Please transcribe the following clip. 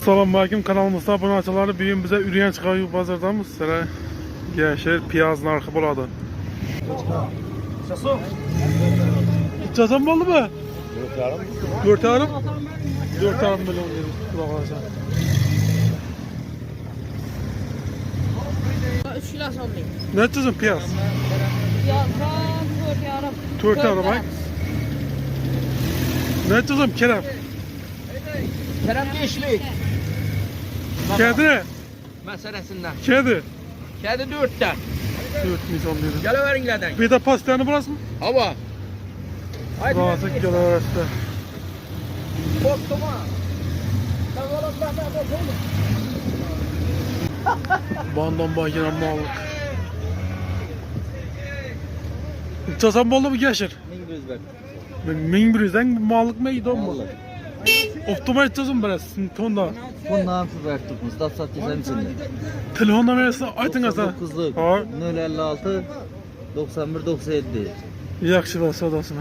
Selamünaleyküm, kanalımızda abone açıları bugün bize üreyen çıkıyor bazardamız. Sıra geçer piyaz narxı buladı. İçeceğim mi oldu mu? 4,5 4,5 milyon dedik. Kulağınıza. 3 kilo sonlayayım. Ne içeceğim piyaz? Ya 4 yarım. 4,5 bak. Ne içeceğim Kerem? Kerem geçlik. Kedi. Meselesinden. Kedi. Kedi 4'ten. 4 milyon dedik. Geliveringlerden. Bir de pastanı burası mı? Hava. Haydi. Burası geliverişte. Korktum ha. Sen oğlum ben Bandan bakıram mallık. İçeceğim mi oldu mu geçer? 1100'den mallık mı idam mı? Optuma içeceğim biraz. Tonda. Bundan verdik Mustafa Satıcı'nın içinde. Telefon numarası aytın asa. 99'luk Ha. 056 91 97. Yaxşı da sadasına.